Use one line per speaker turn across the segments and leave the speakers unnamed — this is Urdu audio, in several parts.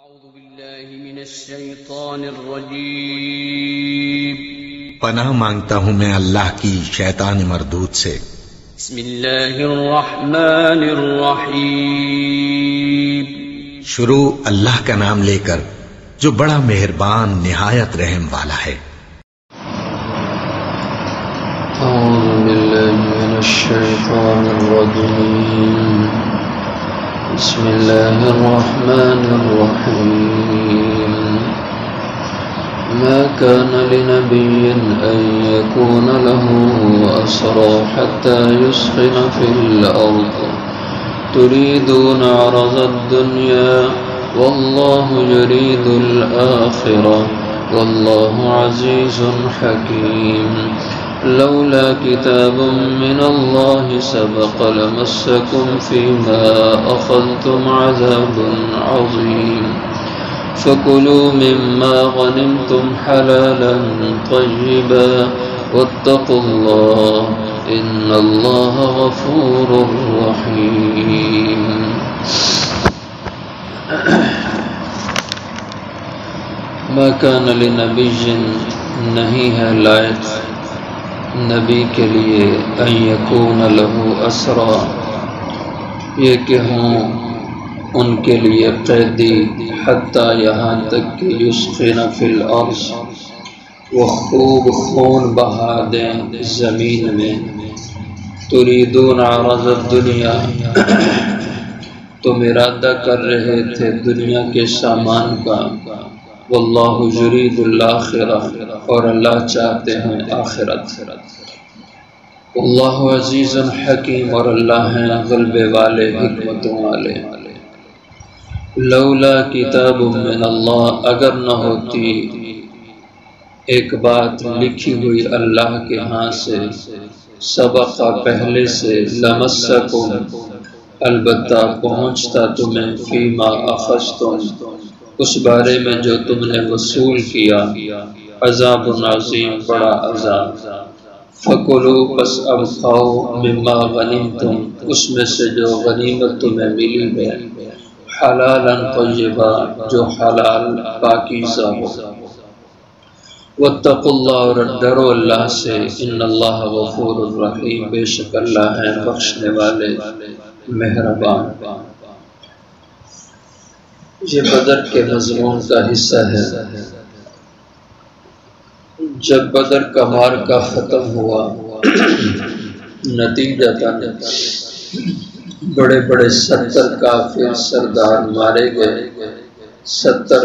أعوذ بالله من الشيطان الرجيم
پناہ مانگتا ہوں میں اللہ کی شیطان مردود سے۔
بسم الله الرحمن الرحيم
شروع اللہ کا نام لے کر جو بڑا مہربان نہایت رحم والا ہے۔
أعوذ بالله من الشيطان الرجيم بسم الله الرحمن الرحيم ما كان لنبي أن يكون له أسرى حتى يسخن في الأرض تريدون عرض الدنيا والله يريد الآخرة والله عزيز حكيم لولا كتاب من الله سبق لمسكم فيما أخذتم عذاب عظيم فكلوا مما غنمتم حلالا طيبا واتقوا الله إن الله غفور رحيم ما كان لنبي نہیں ہے لائق نبی کے لیے ان یکون لہ اسرا یہ کہ ہوں ان کے لیے قیدی حتیٰ یہاں تک کہ یسخن فی الارض وہ خوب خون بہا دیں زمین میں تریدون عرض الدنیا تم ارادہ کر رہے تھے دنیا کے سامان کا واللہ یرید الاخرہ اور اللہ چاہتے ہیں آخرت اللہ عزیز حکیم اور اللہ ہیں غلبے والے حکمتوں والے لولا کتاب من اللہ اگر نہ ہوتی ایک بات لکھی ہوئی اللہ کے ہاں سے سبق پہلے سے لمسکم البتہ پہنچتا تمہیں فیما اخذتم اس بارے میں جو تم نے وصول کیا عذاب عظیم بڑا عذاب فَكُلُوا پس اب کھاؤ مما غنیمتم اس میں سے جو غنیمت تمہیں ملی ہے حلالا طیبا جو حلال پاکیزہ ہو واتقوا اللہ اور ڈرو اللہ سے ان اللہ غفور الرحیم بے شک اللہ ہے بخشنے والے مہربان۔ یہ بدر کے مضمون کا حصہ ہے۔ جب بدر کا معرکہ ختم ہوا نتیجتاً بڑے بڑے 70 کافر سردار مارے گئے، 70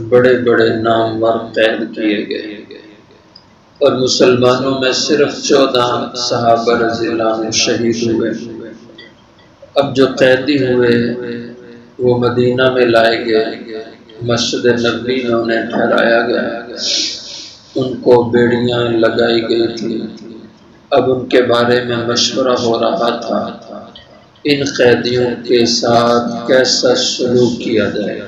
بڑے بڑے نامور قید کیے گئے اور مسلمانوں میں صرف 14 صحابہ رضی اللہ عنہ شہید ہوئے۔ اب جو قیدی ہوئے وہ مدینہ میں لائے گئے، مسجد نبوی میں انہیں ٹھہرایا گیا، ان کو بیڑیاں لگائی گئی تھی۔ اب ان کے بارے میں مشورہ ہو رہا تھا ان قیدیوں کے ساتھ کیسا سلوک کیا جائے۔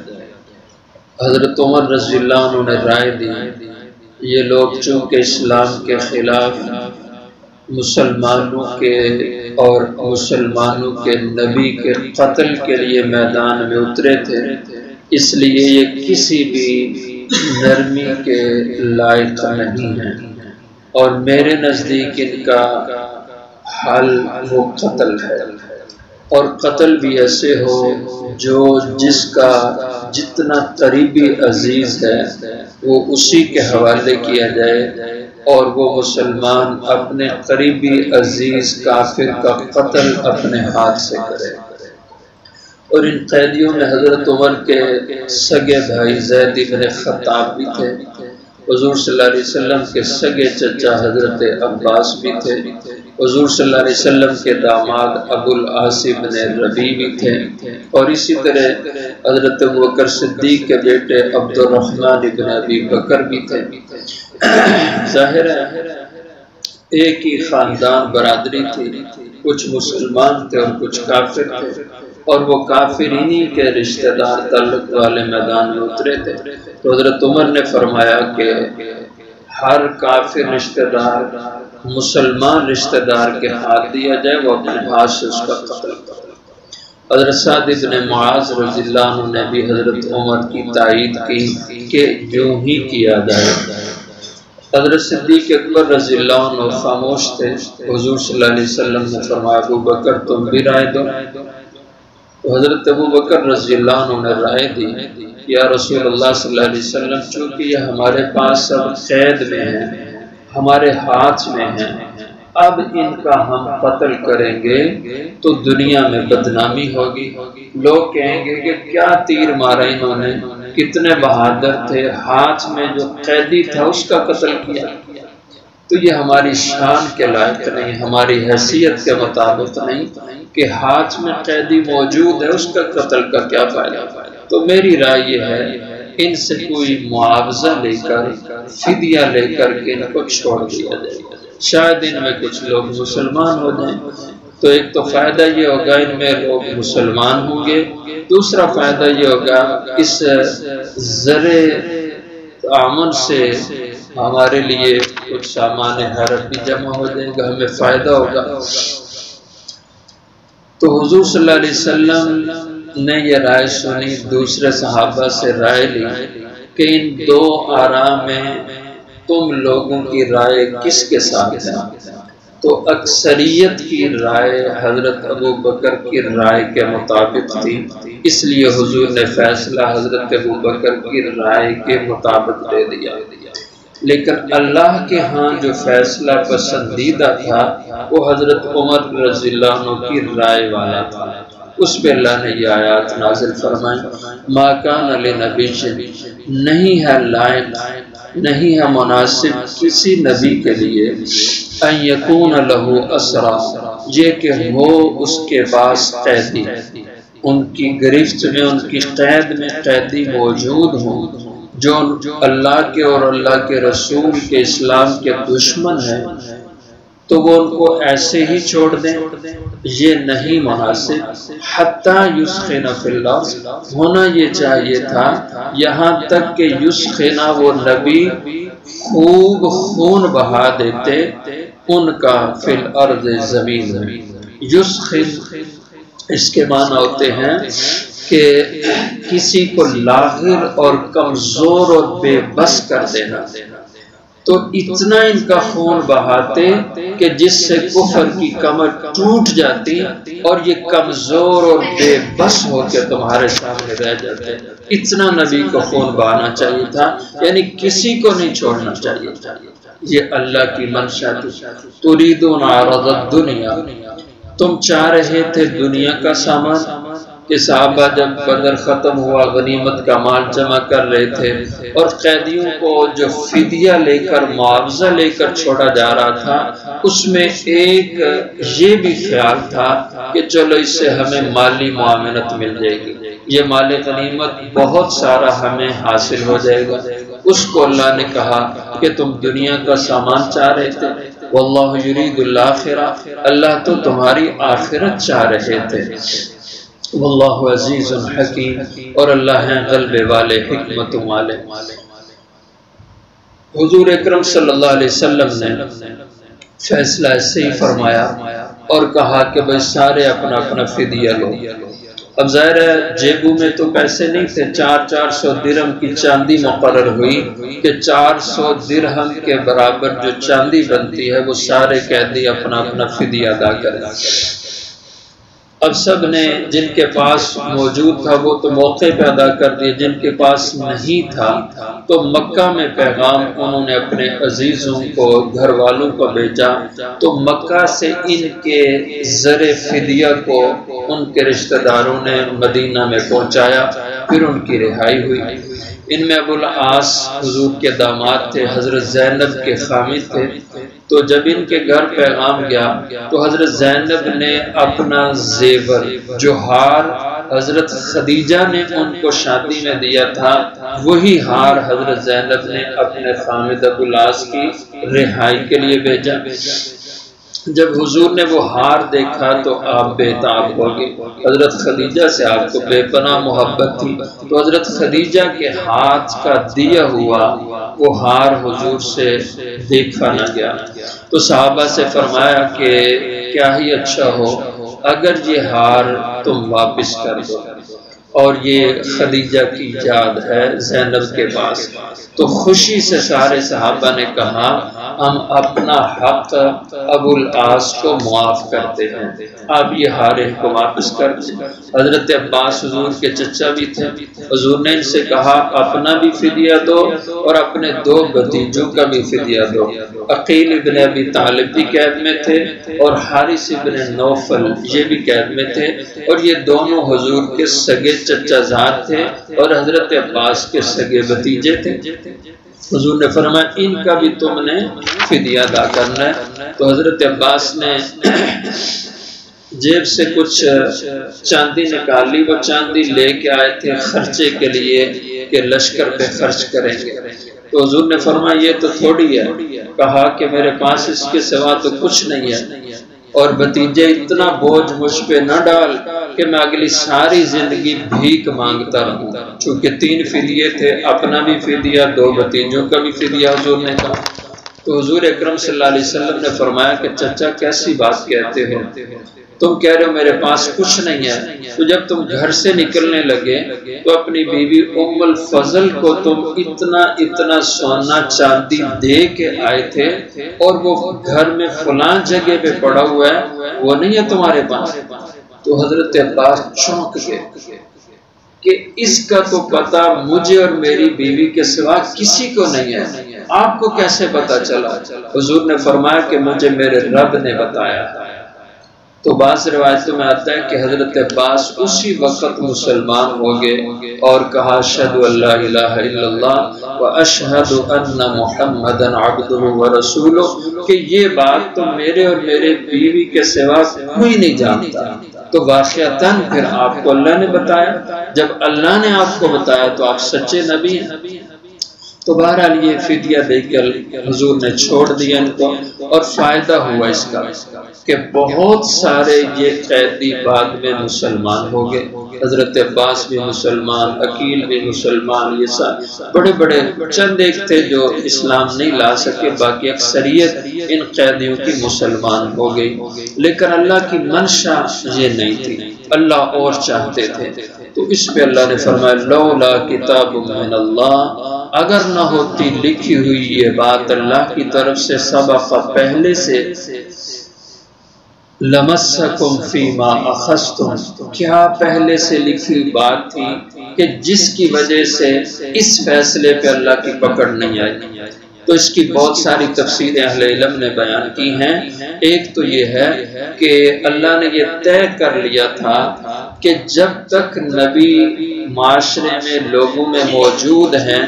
حضرت عمر رضی اللہ عنہ نے رائے دی یہ لوگ چونکہ اسلام کے خلاف مسلمانوں کے اور مسلمانوں کے نبی کے قتل کے لیے میدان میں اترے تھے، اس لیے یہ کسی بھی نرمی کے لائق نہیں ہیں اور میرے نزدیک ان کا حل وہ قتل ہے، اور قتل بھی ایسے ہو جو جس کا جتنا قریبی عزیز ہے وہ اسی کے حوالے کیا جائے اور وہ مسلمان اپنے قریبی عزیز کافر کا قتل اپنے ہاتھ سے کرے۔ اور ان قیدیوں میں حضرت عمر کے سگے بھائی زید بن خطاب بھی تھے، حضور صلی اللہ علیہ وسلم کے سگے چچا حضرت عباس بھی تھے، حضور صلی اللہ علیہ وسلم کے داماد ابو العاص بن ربیع بھی تھے، اور اسی طرح حضرت ابوبکر صدیق کے بیٹے عبد الرحمن بن ابی بکر بھی تھے۔ ظاہر ہے ایک ہی خاندان برادری تھی، کچھ مسلمان تھے اور کچھ کافر تھے، اور وہ کافرینی کے رشتہ دار تعلق والے میدان میں اترے تھے۔ تو حضرت عمر نے فرمایا کہ ہر کافر رشتہ دار مسلمان رشتہ دار کے ہاتھ دیا جائے، وہ اپنے ہاتھ سے اس کا قتل کرے۔ حضرت سعد بن معاذ رضی اللہ عنہ نے بھی حضرت عمر کی تائید کی کہ یوں ہی کیا جائے۔ حضرت صدیق اکبر رضی اللہ عنہ خاموش تھے۔ حضور صلی اللہ علیہ وسلم نے فرمایا ابو بکر تم بھی رائے دو۔ حضرت ابو بکر رضی اللہ عنہ نے رائے دی، یا رسول اللہ صلی اللہ علیہ وسلم چونکہ یہ ہمارے پاس سب قید میں ہیں، ہمارے ہاتھ میں ہیں، اب ان کا ہم قتل کریں گے تو دنیا میں بدنامی ہوگی، لوگ کہیں گے کہ کیا تیر مارا انہوں نے، کتنے بہادر تھے، ہاتھ میں جو قیدی تھا اس کا قتل کیا۔ تو یہ ہماری شان کے لائق نہیں، ہماری حیثیت کے مطابق نہیں کہ ہاتھ میں قیدی موجود ہے اس کا قتل کا کیا فائدہ۔ تو میری رائے یہ ہے ان سے کوئی معاوضہ لے کر، فدیہ لے کر کے ان کو چھوڑ دیا جائے، شاید ان میں کچھ لوگ مسلمان ہو جائیں تو ایک تو فائدہ یہ ہوگا ان میں لوگ مسلمان ہوں گے، دوسرا فائدہ یہ ہوگا اس زر تعامل سے ہمارے لیے کچھ سامان حرب بھی جمع ہو جائے گا، ہمیں فائدہ ہوگا۔ تو حضور صلی اللہ علیہ وسلم نے یہ رائے سنی، دوسرے صحابہ سے رائے لی کہ ان دو آراء میں تم لوگوں کی رائے کس کے ساتھ ہے؟ تو اکثریت کی رائے حضرت ابو بکر کی رائے کے مطابق تھی، اس لیے حضور نے فیصلہ حضرت ابو بکر کی رائے کے مطابق دے دیا۔ لیکن اللہ کے ہاں جو فیصلہ پسندیدہ تھا وہ حضرت عمر رضی اللہ عنہ کی رائے والا تھا، اس پہ اللہ نے یہ آیات نازل فرمائیں، ما کان لنبی، نہیں ہے لائق، نہیں ہے مناسب کسی نبی کے لیے ان یکون لہ اسرا، یہ کہ ہو اس کے پاس قیدی، ان کی گرفت میں، ان کی قید میں قیدی موجود ہوں جو اللہ کے اور اللہ کے رسول کے اسلام کے دشمن ہیں، تو وہ ان کو ایسے ہی چھوڑ دیں، یہ نہیں مناسب۔ حتیٰ یسخن فی الارض، ہونا یہ چاہیے تھا یہاں تک کہ یسخن، وہ نبی خوب خون بہا دیتے ان کا فی الارض، زمین میں۔ یسخن اس کے معنی ہوتے ہیں کہ کسی کو لاغر اور کمزور اور بے بس کر دینا، تو اتنا ان کا خون بہاتے کہ جس سے کفر کی کمر ٹوٹ جاتی اور یہ کمزور اور بے بس ہو کے تمہارے سامنے رہ جاتے، اتنا نبی کو خون بہانا چاہیے تھا، یعنی کسی کو نہیں چھوڑنا چاہیے تھا۔ یہ اللہ کی منشا تھی۔ تریدون عرض الدنیا، تم چاہ رہے تھے دنیا کا سامان، کہ صحابہ جب بدر ختم ہوا غنیمت کا مال جمع کر رہے تھے اور قیدیوں کو جو فدیہ لے کر معاوضہ لے کر چھوڑا جا رہا تھا، اس میں ایک یہ بھی خیال تھا کہ چلو اس سے ہمیں مالی معاونت مل جائے گی، یہ مال غنیمت بہت سارا ہمیں حاصل ہو جائے گا۔ اس کو اللہ نے کہا کہ تم دنیا کا سامان چاہ رہے تھے، واللہ یرید الآخرہ، اللہ تو تمہاری آخرت چاہ رہے تھے، واللہ عزیز حکیم، اور اللہ ہے غلبے والے، حکمت والے۔ حضور اکرم صلی اللہ علیہ وسلم نے فیصلہ ایسے ہی فرمایا اور کہا کہ بھائی سارے اپنا اپنا فدیہ لو۔ اب ظاہر ہے جیبوں میں تو پیسے نہیں تھے، 400 درہم کی چاندی مقرر ہوئی کہ 400 درہم کے برابر جو چاندی بنتی ہے وہ سارے قیدی اپنا اپنا فدیہ ادا کریں۔ اب سب نے جن کے پاس موجود تھا وہ تو موقع پہ ادا کر دیے، جن کے پاس نہیں تھا تو مکہ میں پیغام انہوں نے اپنے عزیزوں کو، گھر والوں کو بھیجا، تو مکہ سے ان کے زر فدیہ کو ان کے رشتہ داروں نے مدینہ میں پہنچایا، پھر ان کی رہائی ہوئی۔ ان میں ابو العاص حضور کے داماد تھے، حضرت زینب کے خامد تھے، تو جب ان کے گھر پیغام گیا تو حضرت زینب نے اپنا زیور جو ہار حضرت خدیجہ نے ان کو شادی میں دیا تھا، وہی ہار حضرت زینب نے اپنے خامد ابو العاص کی رہائی کے لیے بھیجا۔ جب حضور نے وہ ہار دیکھا تو آپ بے تاب ہو گئے، حضرت خدیجہ سے آپ کو بے پناہ محبت تھی، تو حضرت خدیجہ کے ہاتھ کا دیا ہوا وہ ہار حضور سے دیکھا نہ گیا، تو صحابہ سے فرمایا کہ کیا ہی اچھا ہو اگر یہ ہار تم واپس کر دو، اور یہ خدیجہ کی یاد ہے زینب کے پاس، تو خوشی سے سارے صحابہ نے کہا ہم اپنا حق ابو العاص کو معاف کرتے ہیں، آپ یہ ہار ان کو واپس کر دیں۔ حضرت عباس حضور کے چچا بھی تھے، حضور نے ان سے کہا اپنا بھی فدیہ دو اور اپنے 2 بھتیجوں کا بھی فدیہ دو۔ عقیل ابن ابی طالب بھی قید میں تھے اور حارث ابن نوفل یہ بھی قید میں تھے، اور یہ دونوں حضور کے سگے چچا زاد تھے اور حضرت عباس کے سگے بھتیجے تھے۔ حضور نے فرمایا ان کا بھی تم نے فدیہ ادا کرنا ہے۔ تو حضرت عباس نے جیب سے کچھ چاندی نکالی، وہ چاندی لے کے آئے تھے خرچے کے لیے کہ لشکر پہ خرچ کریں گے۔ تو حضور نے فرمایا یہ تو تھوڑی ہے، کہا کہ میرے پاس اس کے سوا تو کچھ نہیں ہے، اور بھتیجے اتنا بوجھ مجھ پہ نہ ڈال کہ میں اگلی ساری زندگی بھیک مانگتا رہوں، چونکہ 3 فدیے تھے، اپنا بھی فدیہ 2 بھتیجوں کا بھی فدیہ حضور نے کہا۔ تو حضور اکرم صلی اللہ علیہ وسلم نے فرمایا کہ چچا کیسی بات کہتے ہو، تم کہہ رہے ہو میرے پاس کچھ نہیں ہے، تو جب تم گھر سے نکلنے لگے تو اپنی بیوی ام الفضل کو تم اتنا سونا چاندی دے کے آئے تھے، اور وہ گھر میں فلاں جگہ پہ پڑا ہوا ہے، وہ نہیں ہے تمہارے پاس۔ تو حضرت عباس چونک گئے کہ اس کا تو پتہ مجھے اور میری بیوی کے سوا کسی کو نہیں ہے، آپ کو کیسے پتہ چلا؟ حضور نے فرمایا کہ مجھے میرے رب نے بتایا۔ تو بعض روایتوں میں آتا ہے کہ حضرت عباس اسی وقت مسلمان ہو گئے اور کہا اشہد ان لا الہ الا اللہ واشہد ان محمدا عبدہ ورسولہ، کہ یہ بات تو میرے اور میرے بیوی کے سوا کوئی نہیں جانتا۔ تو واقعتاً پھر آپ کو اللہ نے بتایا، جب اللہ نے آپ کو بتایا تو آپ سچے نبی ہیں۔ تو بہرحال یہ فدیہ دے کر حضور نے چھوڑ دیا ان کو، اور فائدہ ہوا اس کا کہ بہت سارے یہ قیدی بعد میں مسلمان ہو گئے۔ حضرت عباس بھی مسلمان، عقیل بھی مسلمان، یہ سب بڑے بڑے چند ایک تھے جو اسلام نہیں لا سکے، باقی اکثریت ان قیدیوں کی مسلمان ہو گئی۔ لیکن اللہ کی منشا یہ نہیں تھی، اللہ اور چاہتے تھے، تو اس پہ اللہ نے فرمایا لولا کتاب من اللہ، اگر نہ ہوتی لکھی ہوئی یہ بات اللہ کی طرف سے سبق پہلے سے، لمسکم فیما اخذتم، کیا پہلے سے لکھی بات تھی کہ جس کی وجہ سے اس فیصلے پہ اللہ کی پکڑ نہیں آئی؟ تو اس کی بہت ساری تفسیریں اہل علم نے بیان کی ہیں۔ ایک تو یہ ہے کہ اللہ نے یہ طے کر لیا تھا کہ جب تک نبی معاشرے میں لوگوں میں موجود ہیں،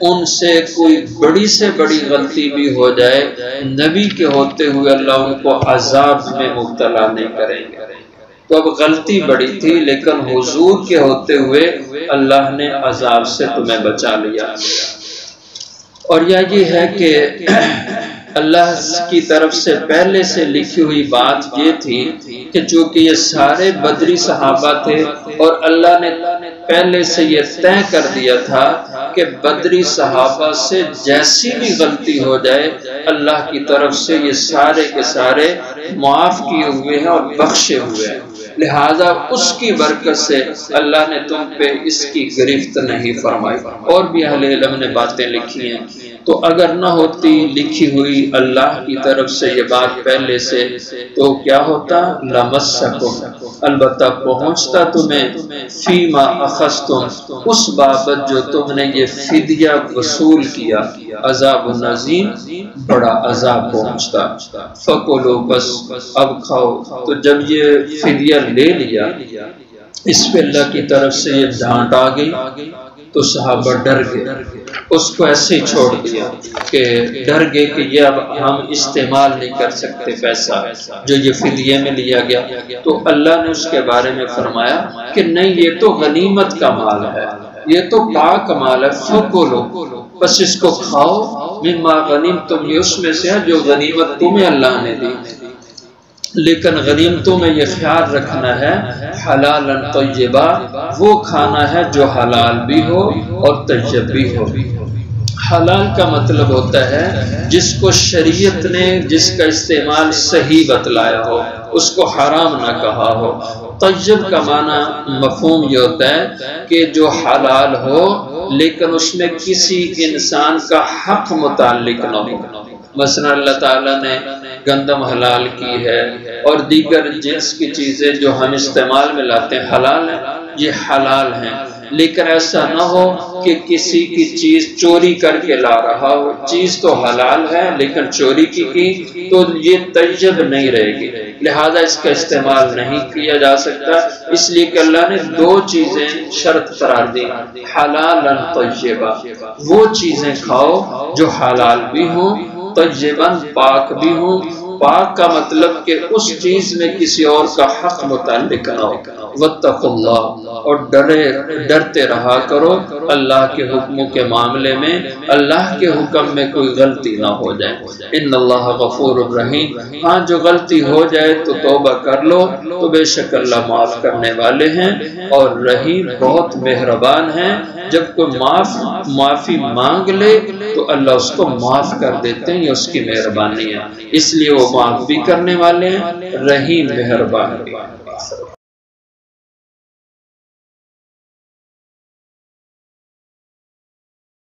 ان سے کوئی بڑی سے بڑی غلطی بھی ہو جائے، نبی کے ہوتے ہوئے اللہ ان کو عذاب میں مبتلا نہیں کریں گے۔ تو اب غلطی بڑی تھی، لیکن حضور کے ہوتے ہوئے اللہ نے عذاب سے تمہیں بچا لیا۔ اور یہ ہے کہ اللہ کی طرف سے پہلے سے لکھی ہوئی بات یہ تھی کہ چونکہ یہ سارے بدری صحابہ تھے، اور اللہ نے پہلے سے یہ طے کر دیا تھا کہ بدری صحابہ سے جیسی بھی غلطی ہو جائے، اللہ کی طرف سے یہ سارے کے سارے معاف کیے ہوئے ہیں اور بخشے ہوئے ہیں، لہذا اس کی برکت سے اللہ نے تم پہ اس کی گرفت نہیں فرمائی۔ اور بھی اہل علم نے باتیں لکھی ہیں۔ تو اگر نہ ہوتی لکھی ہوئی اللہ کی طرف سے یہ بات پہلے سے، تو کیا ہوتا؟ لمسکم، البتہ پہنچتا تمہیں فیما اخذتم، اس بابت جو تم نے یہ فدیہ وصول کیا، عذاب العظیم، بڑا عذاب پہنچتا۔ فکلوا، بس اب کھاؤ۔ تو جب یہ فدیہ لے لیا، اس پہ اللہ کی طرف سے یہ ڈانٹ آ گئی تو صحابہ ڈر گئے، اس کو ایسے ہی چھوڑ دیا کہ ڈر گئے کہ یہ اب ہم استعمال نہیں کر سکتے پیسہ جو یہ فدیے میں لیا گیا۔ تو اللہ نے اس کے بارے میں فرمایا کہ نہیں، یہ تو غنیمت کا مال ہے، یہ تو پاک مال ہے، فکلوا، بس اس کو کھاؤ، مما غنیمتم، یہ اس میں سے ہے جو غنیمت تمہیں اللہ نے دی، لیکن غنیمتوں میں یہ خیال رکھنا ہے حلالا طیبا، وہ کھانا ہے جو حلال بھی ہو اور طیب بھی ہو۔ حلال کا مطلب ہوتا ہے جس کو شریعت نے جس کا استعمال صحیح بتلایا ہو، اس کو حرام نہ کہا ہو۔ طیب کا معنی مفہوم یہ ہوتا ہے کہ جو حلال ہو لیکن اس میں کسی انسان کا حق متعلق نہ ہو۔ مثلا اللہ تعالیٰ نے گندم حلال کی ہے اور دیگر جنس کی چیزیں جو ہم استعمال میں لاتے ہیں حلال ہیں، یہ حلال ہیں، لیکن ایسا نہ ہو کہ کسی کی چیز چوری کر کے لا رہا ہو۔ چیز تو حلال ہے لیکن چوری کی تو یہ طیب نہیں رہے گی، لہذا اس کا استعمال نہیں کیا جا سکتا۔ اس لیے کہ اللہ نے دو چیزیں شرط قرار دی، حلالا طیبا، وہ چیزیں کھاؤ جو حلال بھی ہوں، طیبا پاک بھی ہوں۔ پاک کا مطلب کہ اس چیز میں کسی اور کا حق متعلق نہ ہو۔ واتقوا اللہ، اور ڈرتے رہا کرو اللہ کے حکموں کے معاملے میں، اللہ کے حکم میں کوئی غلطی نہ ہو جائے۔ ان اللہ غفور الرحیم، ہاں جو غلطی ہو جائے تو توبہ کر لو تو بے شک اللہ معاف کرنے والے ہیں اور رحیم بہت مہربان ہیں۔ جب کوئی معافی مانگ لے تو اللہ اس کو معاف کر دیتے ہیں، یہ اس کی مہربانی ہے، اس لیے وہ معاف بھی کرنے والے ہیں، رحیم مہربان بھی۔